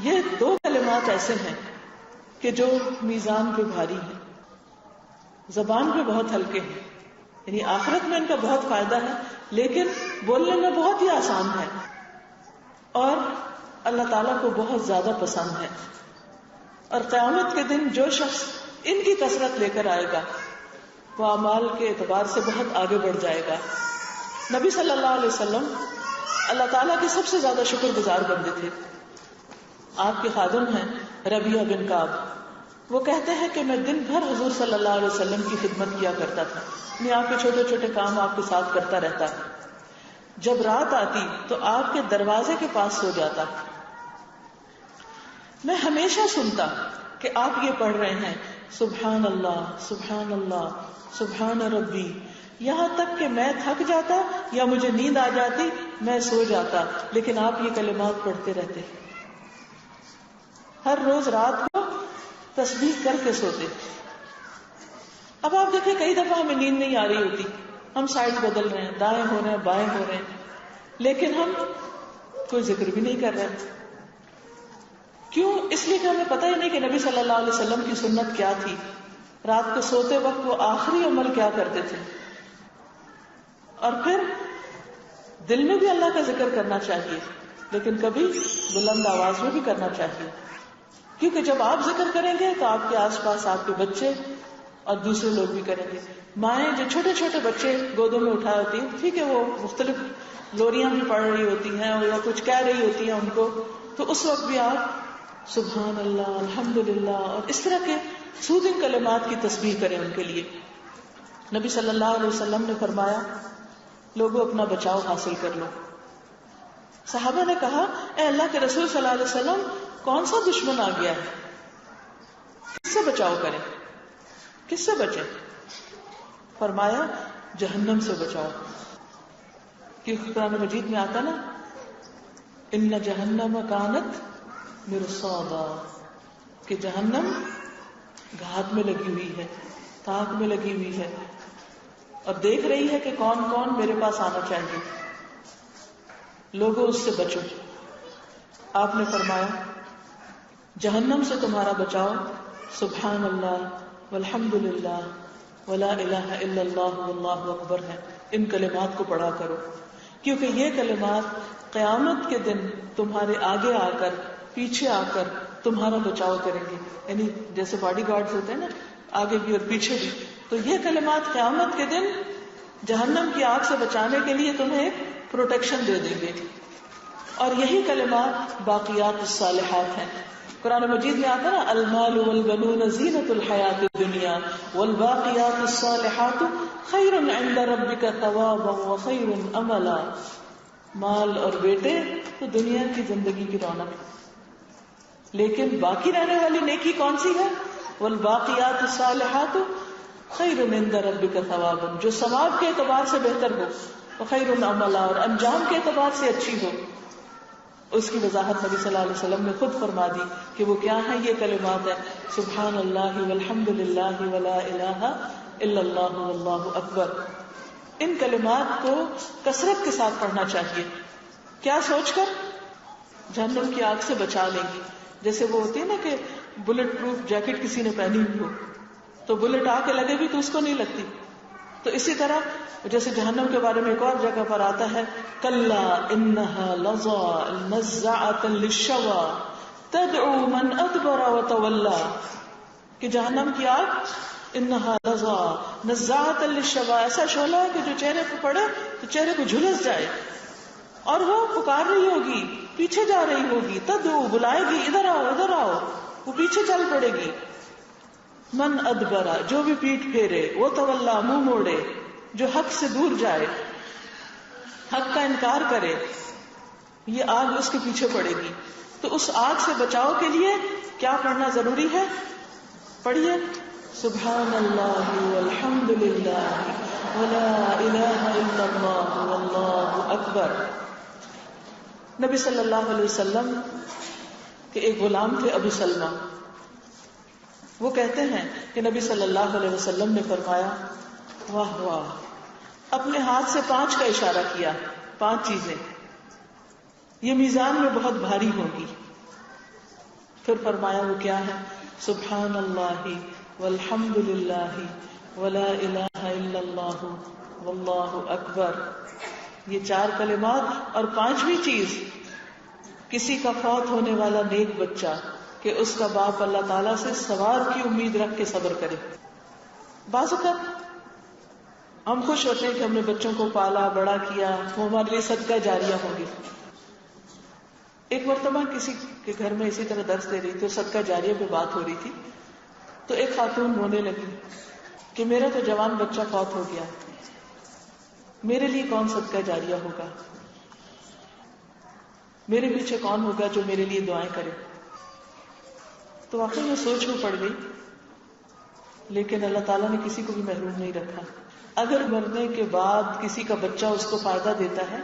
یہ دو کلمات ایسے ہیں کہ جو میزان پہ بھاری ہیں، زبان پہ بہت ہلکے ہیں، یعنی آخرت میں ان کا بہت فائدہ ہے لیکن بولنے میں بہت ہی آسان ہے اور اللہ تعالیٰ کو بہت زیادہ پسند ہے. اور قیامت کے دن جو شخص ان کی کثرت لے کر آئے گا وہ اعمال کے اعتبار سے بہت آگے بڑھ جائے گا. نبی صلی اللہ علیہ وسلم اللہ تعالیٰ کے سب سے زیادہ شکر گزار بندے تھے. آپ کے خادم ہیں ربیعہ بن کعب، وہ کہتے ہیں کہ میں دن بھر حضور صلی اللہ علیہ وسلم کی خدمت کیا کرتا تھا، میں آپ کے چھوٹے چھوٹے کام آپ کے ساتھ کرتا رہتا. جب رات آتی تو آپ کے دروازے کے پاس سو جاتا. میں ہمیشہ سنتا کہ آپ یہ پڑھ رہے ہیں سبحان اللہ سبحان اللہ سبحان ربی، یہاں تک کہ میں تھک جاتا یا مجھے نیند آ جاتی، میں سو جاتا، لیکن آپ یہ کلمات پڑھتے رہتے. ہر روز رات کو تسبیح کر کے سوتے. اب آپ دیکھیں کئی دفعہ ہمیں نیند نہیں آ رہی ہوتی، ہم سائڈ بدل رہے ہیں، دائیں ہو رہے ہیں، بائیں ہو رہے ہیں، لیکن ہم کوئی ذکر بھی نہیں کر رہے. کیوں؟ اس لیے کہ ہمیں پتہ ہی نہیں کہ نبی صلی اللہ علیہ وسلم کی سنت کیا تھی، رات کو سوتے وقت وہ آخری عمل کیا کرتے تھے. اور پھر دل میں بھی اللہ کا ذکر کرنا چاہیے لیکن کبھی بلند آواز میں بھی کرنا چاہیے، کیونکہ جب آپ ذکر کریں گے تو آپ کے آس پاس آپ کے بچے اور دوسرے لوگ بھی کریں گے. مائیں جو چھوٹے چھوٹے بچے گودوں میں اٹھائے ہوتی ہیں، ٹھیک ہے وہ مختلف لوریاں بھی پڑھ رہی ہوتی ہیں یا کچھ کہہ رہی ہوتی ہیں ان کو، تو اس وقت بھی آپ سبحان اللہ الحمدللہ اور اس طرح کے سودھنگ کلمات کی تسبیح کریں ان کے لیے. نبی صلی اللہ علیہ وسلم نے فرمایا لوگوں اپنا بچاؤ حاصل کر لو. صحابہ نے کہا اے اللہ کے رسول صلی اللہ علیہ وسلم کون سا دشمن آ گیا ہے، کس سے بچاؤ کریں، کس سے بچیں؟ فرمایا جہنم سے بچاؤ، کیونکہ قرآن مجید میں آتا نا ان جہنم کانت مرصادا، کہ جہنم گھات میں لگی ہوئی ہے، تاک میں لگی ہوئی ہے، اور دیکھ رہی ہے کہ کون کون میرے پاس آنا چاہیے، لوگوں اس سے بچو۔ آپ نے فرمایا جہنم سے تمہارا بچاؤ سبحان اللہ والحمد للہ ولا الہ الا اللہ واللہ اکبر ہے، ان کلمات کو پڑھا کرو، کیونکہ یہ کلمات قیامت کے دن تمہارے آگے آ کر پیچھے آ کر تمہارا بچاؤ کریں گے، یعنی جیسے باڈی گارڈز ہوتے ہیں نا، آگے بھی اور پیچھے بھی، تو یہ کلمات قیامت کے دن جہنم کی آگ سے بچانے کے لیے تمہیں ایک پروٹیکشن دے دیں گے۔ اور یہی کلمات باقیات الصالحات ہیں۔ قرآن مجید میں آتا ہے نا المال والبنون زینۃ الحیات الدنیا والباقیات الصالحات خیر عند ربک ثوابا وخیر املا، مال اور بیٹے تو دنیا کی زندگی کی رونق، لیکن باقی رہنے والی نیکی کون سی ہے؟ والباقیات الصالحات خیر عند ربک ثوابا، جو ثواب کے اعتبار سے بہتر ہو، وخیر املا، اور انجام کے اعتبار سے اچھی ہو۔ اس کی وضاحت نبی صلی اللہ علیہ وسلم نے خود فرما دی کہ وہ کیا ہیں، یہ کلمات ہیں سبحان اللہ والحمد للہ ولا الہ الا اللہ واللہ اکبر۔ ان کلمات کو کثرت کے ساتھ پڑھنا چاہیے، کیا سوچ کر؟ جہنم کی آگ سے بچا لیں گی۔ جیسے وہ ہوتی ہے نا کہ بلٹ پروف جیکٹ کسی نے پہنی ہوئی ہو تو بلٹ آ کے لگے بھی تو اس کو نہیں لگتی، تو اسی طرح جیسے جہنم کے بارے میں ایک اور جگہ پر آتا ہے کلا انہا لظى نزاعۃ للشوى تدعو من ادبر وتولى، کہ جہنم کی آگ انہا لظى نزاعۃ للشوى، ایسا شعلہ ہے کہ جو چہرے پہ پڑے تو چہرے کو جھلس جائے، اور وہ پکار رہی ہوگی، پیچھے جا رہی ہوگی، تدعو بلائے گی ادھر آؤ ادھر آؤ، وہ پیچھے چل پڑے گی، من ادبرا جو بھی پیٹھ پھیرے، وہ تولا منہ موڑے، جو حق سے دور جائے، حق کا انکار کرے، یہ آگ اس کے پیچھے پڑے گی۔ تو اس آگ سے بچاؤ کے لیے کیا پڑھنا ضروری ہے؟ پڑھیے سبحان اللہ والحمد للہ ولا الہ الا اللہ واللہ اکبر۔ نبی صلی اللہ علیہ وسلم کے ایک غلام تھے ابو سلمہ، وہ کہتے ہیں کہ نبی صلی اللہ علیہ وسلم نے فرمایا واہ واہ، اپنے ہاتھ سے 5 کا اشارہ کیا، 5 چیزیں یہ میزان میں بہت بھاری ہوگی۔ پھر فرمایا وہ کیا ہے؟ سبحان اللہ والحمد للہ ولا الہ الا اللہ واللہ اکبر۔ یہ 4 کلمات، اور 5ویں چیز کسی کا فوت ہونے والا نیک بچہ کہ اس کا باپ اللہ تعالیٰ سے ثواب کی امید رکھ کے صبر کرے۔ بعض اوقات ہم خوش ہوتے ہیں کہ ہم نے بچوں کو پالا بڑا کیا، وہ ہمارے لیے صدقہ جاریہ ہوں گے۔ ایک مرتبہ کسی کے گھر میں اسی طرح درس دے رہی تھی، صدقہ جاریہ پہ بات ہو رہی تھی، تو ایک خاتون رونے لگی کہ میرا تو جوان بچہ فوت ہو گیا، میرے لیے کون صدقہ جاریہ ہوگا، میرے پیچھے کون ہوگا جو میرے لیے دعائیں کرے۔ تو واقعی میں سوچ میں پڑ گئی، لیکن اللہ تعالیٰ نے کسی کو بھی محروم نہیں رکھا۔ اگر مرنے کے بعد کسی کا بچہ اس کو فائدہ دیتا ہے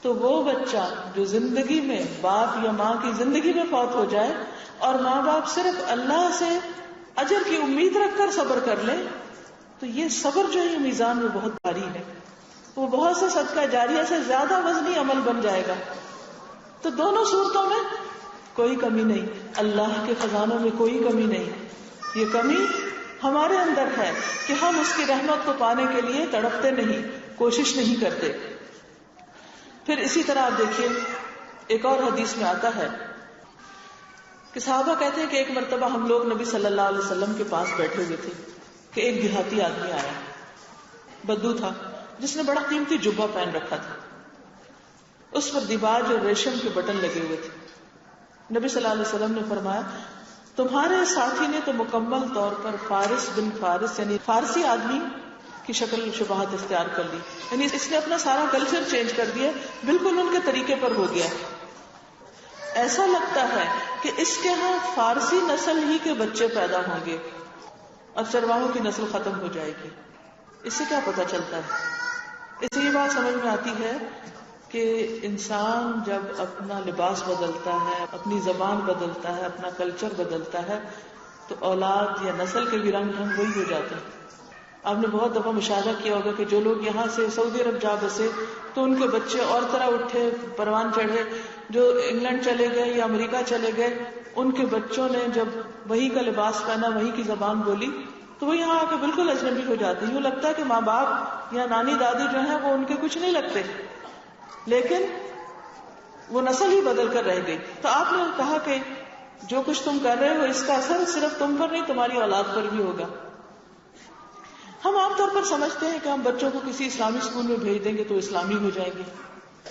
تو وہ بچہ جو زندگی میں باپ یا ماں کی زندگی میں فوت ہو جائے اور ماں باپ صرف اللہ سے اجر کی امید رکھ کر صبر کر لے، تو یہ صبر جو ہے یہ میزان میں بہت بھاری ہے، وہ بہت سے صدقہ جاریہ سے زیادہ وزنی عمل بن جائے گا۔ تو دونوں صورتوں میں کوئی کمی نہیں، اللہ کے خزانوں میں کوئی کمی نہیں۔ یہ کمی ہمارے اندر ہے کہ ہم اس کی رحمت کو پانے کے لیے تڑپتے نہیں، کوشش نہیں کرتے۔ پھر اسی طرح آپ دیکھیے ایک اور حدیث میں آتا ہے کہ صحابہ کہتے ہیں کہ ایک مرتبہ ہم لوگ نبی صلی اللہ علیہ وسلم کے پاس بیٹھے ہوئے تھے کہ ایک دیہاتی آدمی آیا، بدو تھا، جس نے بڑا قیمتی جبہ پہن رکھا تھا، اس پر دیباج اور ریشم کے بٹن لگے ہوئے تھے۔ نبی صلی اللہ علیہ وسلم نے فرمایا تمہارے ساتھی نے تو مکمل طور پر فارس بن فارس یعنی فارسی آدمی کی شکل شباہت اختیار کر لی، یعنی اس نے اپنا سارا کلچر چینج کر دیا، بالکل ان کے طریقے پر ہو گیا۔ ایسا لگتا ہے کہ اس کے ہاں فارسی نسل ہی کے بچے پیدا ہوں گے اور چرواہوں کی نسل ختم ہو جائے گی۔ اس سے کیا پتہ چلتا ہے؟ اس سے یہ بات سمجھ میں آتی ہے کہ کہ انسان جب اپنا لباس بدلتا ہے، اپنی زبان بدلتا ہے، اپنا کلچر بدلتا ہے، تو اولاد یا نسل کے بھی رنگ ڈھنگ وہی ہو جاتے ہیں. آپ نے بہت دفعہ مشاہدہ کیا ہوگا کہ جو لوگ یہاں سے سعودی عرب جا بسے تو ان کے بچے اور طرح اٹھے پروان چڑھے. جو انگلینڈ چلے گئے یا امریکہ چلے گئے، ان کے بچوں نے جب وہی کا لباس پہنا، وہی کی زبان بولی، تو وہ یہاں آ کے بالکل اجنبی ہو جاتے ہیں. یوں لگتا ہے کہ ماں باپ یا نانی دادی جو ہیں وہ ان کے کچھ نہیں لگتے، لیکن وہ نسل ہی بدل کر رہ گئی. تو آپ نے کہا کہ جو کچھ تم کر رہے ہو اس کا اثر صرف تم پر نہیں، تمہاری اولاد پر بھی ہوگا. ہم عام طور پر سمجھتے ہیں کہ ہم بچوں کو کسی اسلامی اسکول میں بھیج دیں گے تو اسلامی ہو جائیں گے.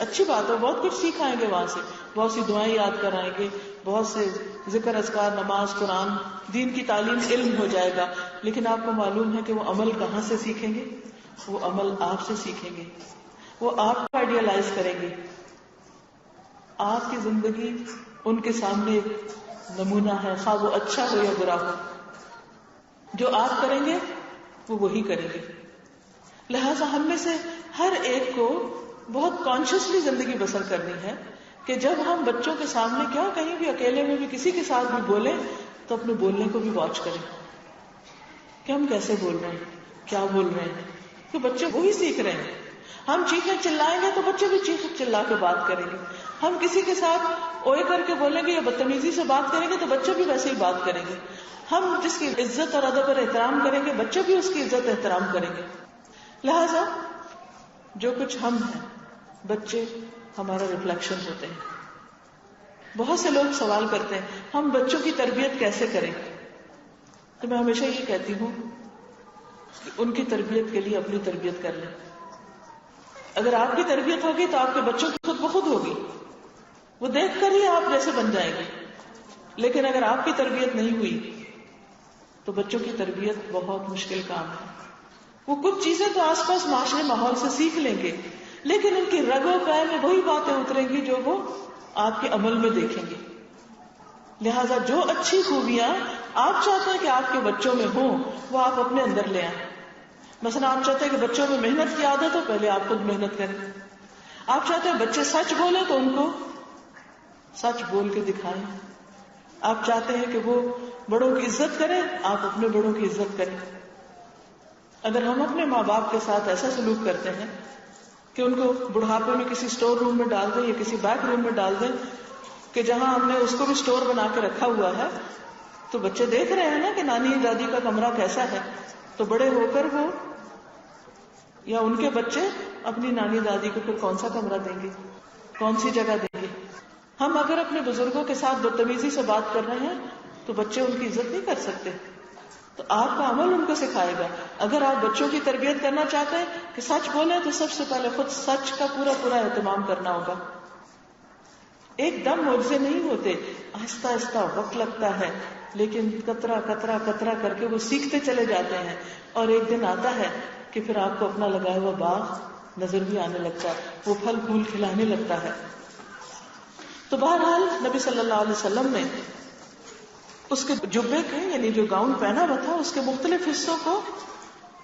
اچھی بات ہے، بہت کچھ سیکھ آئیں گے وہاں سے، بہت سی دعائیں یاد کرائیں گے، بہت سے ذکر اذکار، نماز، قرآن، دین کی تعلیم، علم ہو جائے گا. لیکن آپ کو معلوم ہے کہ وہ عمل کہاں سے سیکھیں گے؟ وہ عمل آپ سے سیکھیں گے، وہ آپ کو آئیڈیالائز کریں گے. آپ کی زندگی ان کے سامنے ایک نمونہ ہے، خواہ وہ اچھا ہو یا برا ہو. جو آپ کریں گے وہ وہی کریں گے. لہٰذا ہم میں سے ہر ایک کو بہت کانشیسلی زندگی بسر کرنی ہے کہ جب ہم بچوں کے سامنے کیا کہیں بھی اکیلے میں بھی کسی کے ساتھ بھی بولیں تو اپنے بولنے کو بھی واچ کریں کہ ہم کیسے بول رہے ہیں، کیا بول رہے ہیں. تو بچے وہی سیکھ رہے ہیں. ہم چیخیں چلائیں گے تو بچے بھی چیخ چلا کے بات کریں گے. ہم کسی کے ساتھ اوئے کر کے بولیں گے یا بدتمیزی سے بات کریں گے تو بچے بھی ویسے ہی بات کریں گے. ہم جس کی عزت اور ادب اور احترام کریں گے بچے بھی اس کی عزت احترام کریں گے. لہذا جو کچھ ہم ہیں، بچے ہمارا ریفلیکشن ہوتے ہیں. بہت سے لوگ سوال کرتے ہیں ہم بچوں کی تربیت کیسے کریں؟ تو میں ہمیشہ یہ کہتی ہوں کہ ان کی تربیت کے لیے اپنی تربیت کر لیں. اگر آپ کی تربیت ہوگی تو آپ کے بچوں کی خود بخود ہوگی، وہ دیکھ کر ہی آپ جیسے بن جائیں گے. لیکن اگر آپ کی تربیت نہیں ہوئی تو بچوں کی تربیت بہت مشکل کام ہے. وہ کچھ چیزیں تو آس پاس معاشرے ماحول سے سیکھ لیں گے، لیکن ان کی رگ و پے میں وہی باتیں اتریں گی جو وہ آپ کے عمل میں دیکھیں گے. لہذا جو اچھی خوبیاں آپ چاہتے ہیں کہ آپ کے بچوں میں ہوں وہ آپ اپنے اندر لے آئیں. مثلا آپ چاہتے ہیں کہ بچوں میں محنت کی عادت ہو، پہلے آپ خود محنت کریں. آپ چاہتے ہیں بچے سچ بولیں تو ان کو سچ بول کے دکھائیں. آپ چاہتے ہیں کہ وہ بڑوں کی عزت کریں، آپ اپنے بڑوں کی عزت کریں. اگر ہم اپنے ماں باپ کے ساتھ ایسا سلوک کرتے ہیں کہ ان کو بڑھاپے میں کسی اسٹور روم میں ڈال دیں یا کسی بیک روم میں ڈال دیں کہ جہاں ہم نے اس کو بھی اسٹور بنا کے رکھا ہوا ہے، تو بچے دیکھ رہے ہیں نا کہ نانی دادی کا کمرہ کیسا ہے. تو بڑے ہو کر وہ یا ان کے بچے اپنی نانی دادی کو پھر کون سا کمرہ دیں گے، کون سی جگہ دیں گے. ہم اگر اپنے بزرگوں کے ساتھ بدتمیزی سے بات کر رہے ہیں تو بچے ان کی عزت نہیں کر سکتے. تو آپ کا عمل ان کو سکھائے گا. اگر آپ بچوں کی تربیت کرنا چاہتے ہیں کہ سچ بولیں تو سب سے پہلے خود سچ کا پورا پورا اہتمام کرنا ہوگا. ایک دم معجزے نہیں ہوتے، آہستہ آہستہ وقت لگتا ہے، لیکن قطرہ قطرہ قطرہ کر کے وہ سیکھتے چلے جاتے ہیں اور ایک دن آتا ہے کہ پھر آپ کو اپنا لگایا ہوا باغ نظر بھی آنے لگتا ہے، وہ پھل پھول کھلانے لگتا ہے. تو بہرحال نبی صلی اللہ علیہ وسلم نے اس کے جبے کے یعنی جو گاؤن پہنا ہوا تھا اس کے مختلف حصوں کو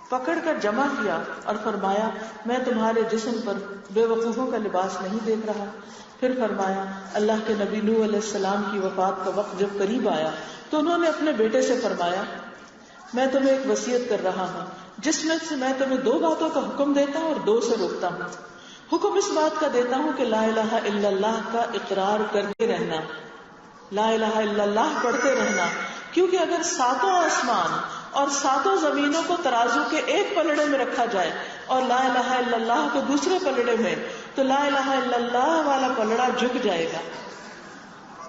پکڑ کر جمع کیا اور فرمایا میں تمہارے جسم پر بے وقوفوں کا لباس نہیں دیکھ رہا. پھر فرمایا اللہ کے نبی نوح علیہ السلام کی وفات کا وقت جب قریب آیا تو انہوں نے اپنے بیٹے سے فرمایا میں تمہیں ایک وصیت کر رہا ہوں جس میں سے میں تمہیں 2 باتوں کا حکم دیتا ہوں اور 2 سے روکتا ہوں. حکم اس بات کا دیتا ہوں کہ لا الہ الا اللہ کا اقرار کرتے رہنا، لا الہ الا اللہ پڑھتے رہنا، کیونکہ اگر 7 آسمان اور 7 زمینوں کو ترازو کے ایک پلڑے میں رکھا جائے اور لا الہ الا اللہ کو دوسرے پلڑے میں، تو لا الہ الا اللہ والا پلڑا جھک جائے گا.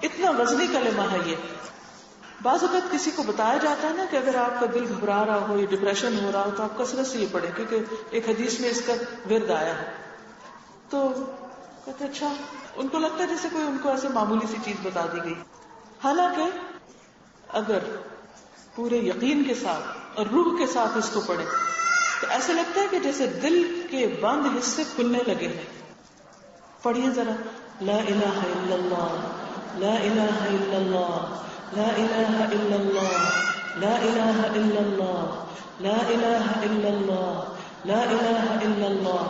اتنا وزنی کلمہ ہے یہ. بعض اوقات کسی کو بتایا جاتا ہے نا کہ اگر آپ کا دل گھبرا رہا ہو یا ڈپریشن ہو رہا ہو تو آپ کثرت سے یہ پڑھیں، کیونکہ ایک حدیث میں اس کا ورد آیا ہے. تو کہتے اچھا، ان کو لگتا ہے جیسے کوئی ان کو ایسے معمولی سی چیز بتا دی گئی. حالانکہ اگر پورے یقین کے ساتھ اور روح کے ساتھ اس کو پڑھیں تو ایسا لگتا ہے کہ جیسے دل کے بند حصے کھلنے لگے ہیں. پڑھیے ذرا لا الہ الا اللہ، لا الہ الا اللہ، لا الہ الا اللہ، لا الہ الا اللہ، لا الہ الا اللہ، لا الہ الا اللہ.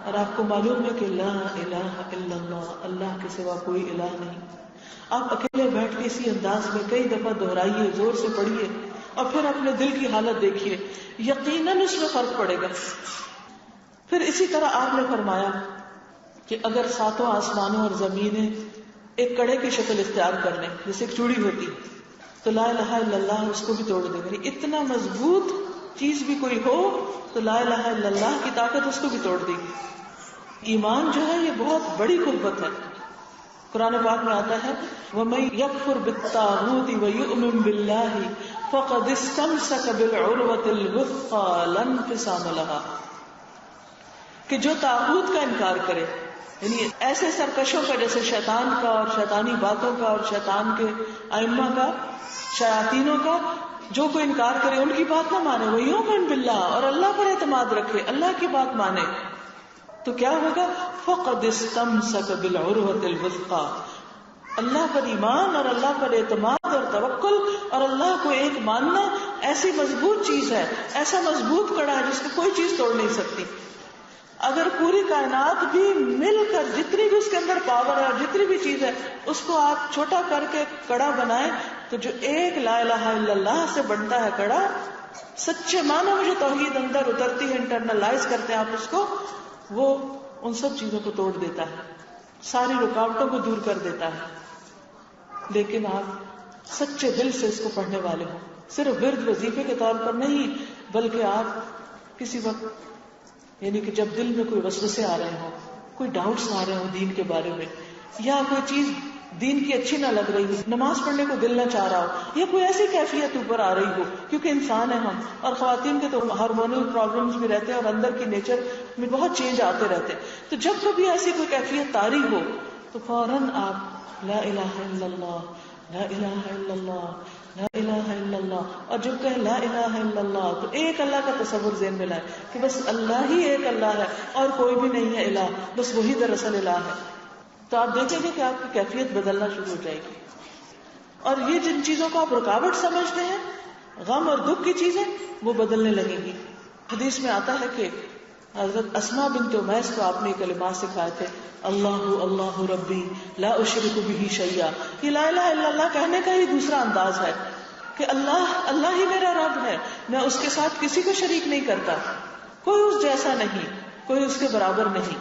اور آپ کو معلوم ہے کہ لا الہ الا اللہ، اللہ کے سوا کوئی الہ نہیں. آپ اکیلے بیٹھ کے اسی انداز میں کئی دفعہ دہرائیے، زور سے پڑھیے، اور پھر اپنے دل کی حالت دیکھیے، یقیناً اس میں فرق پڑے گا. پھر اسی طرح آپ نے فرمایا کہ اگر ساتوں آسمانوں اور زمینیں ایک کڑے کی شکل اختیار کر لیں، جیسے ایک چوڑی ہوتی، تو لا الہ الا اللہ اس کو بھی توڑ دے گا. اتنا مضبوط چیز بھی کوئی ہو تو لا الہ الا اللہ کی طاقت اس کو بھی توڑ دے گی. ایمان جو ہے یہ بہت بڑی قوت ہے. قرآن پاک میں آتا ہے وَمَن يَكْفُرْ بِالطَّاغُوتِ وَيُؤْمِن بِاللَّهِ فَقَدِ اسْتَمْسَكَ بِالْعُرْوَةِ الْوُثْقَىٰ لَا انفصام لَهَا، کہ جو طاغوت کا انکار کرے، یعنی ایسے سرکشوں کا جیسے شیطان کا اور شیطانی باتوں کا اور شیطان کے ائمہ کا، شیاطینوں کا، جو کوئی انکار کرے، ان کی بات نہ مانے، وَيُؤْمِن بِاللَّهِ، اور اللہ پر اعتماد رکھے، اللہ کی بات مانے، تو کیا ہوگا؟ فقد استمسک بالعروۃ الوثقیٰ، اللہ پر ایمان اور اللہ پر اعتماد اور توکل اور اللہ کو ایک ماننا ایسی مضبوط چیز ہے، ایسا مضبوط کڑا ہے جس کو کوئی چیز توڑ نہیں سکتی. اگر پوری کائنات بھی مل کر جتنی بھی اس کے اندر پاور ہے اور جتنی بھی چیز ہے اس کو آپ چھوٹا کر کے کڑا بنائیں، تو جو ایک لا الہ الا اللہ سے بنتا ہے کڑا، سچے معنوں میں جو توحید اندر اترتی ہے، انٹرنلائز کرتے ہیں آپ اس کو، وہ ان سب چیزوں کو توڑ دیتا ہے، ساری رکاوٹوں کو دور کر دیتا ہے. لیکن آپ سچے دل سے اس کو پڑھنے والے ہوں، صرف ورد وظیفے کے طور پر نہیں، بلکہ آپ کسی وقت، یعنی کہ جب دل میں کوئی وسوسے آ رہے ہوں، کوئی ڈاؤٹس آ رہے ہوں دین کے بارے میں، یا کوئی چیز دین کی اچھی نہ لگ رہی ہو، نماز پڑھنے کو دل نہ چاہ رہا ہو، یا کوئی ایسی کیفیت اوپر آ رہی ہو، کیونکہ انسان ہے ہم، اور خواتین کے تو ہارمونل پرابلمز بھی رہتے ہیں اور اندر کی نیچر میں بہت چینج آتے رہتے ہیں. تو جب کبھی ایسی کوئی کیفیت طاری ہو تو فوراً آپ لا الہ الا اللہ، لا الہ الا اللہ، لا الہ الا اللہ، اور جب کہیں لا الہ الا اللہ تو ایک اللہ کا تصور ذہن میں لائے کہ بس اللہ ہی ایک اللہ ہے اور کوئی بھی نہیں ہے الہ، بس وہی دراصل الہ ہے. تو آپ دیکھیں گے کہ آپ کی کیفیت بدلنا شروع ہو جائے گی. اور یہ جن چیزوں کو آپ رکاوٹ سمجھتے ہیں، غم اور دکھ کی چیزیں، وہ بدلنے لگیں گی. حدیث میں آتا ہے کہ حضرت اسماء بنت امیس کو آپ نے کلمات سکھائے تھے، اللہ اللہ ربی لا اشرک بہ شیئا. یہ لا الہ الا اللہ کہنے کا ہی دوسرا انداز ہے کہ اللہ اللہ ہی میرا رب ہے، میں اس کے ساتھ کسی کو شریک نہیں کرتا، کوئی اس جیسا نہیں، کوئی اس کے برابر نہیں.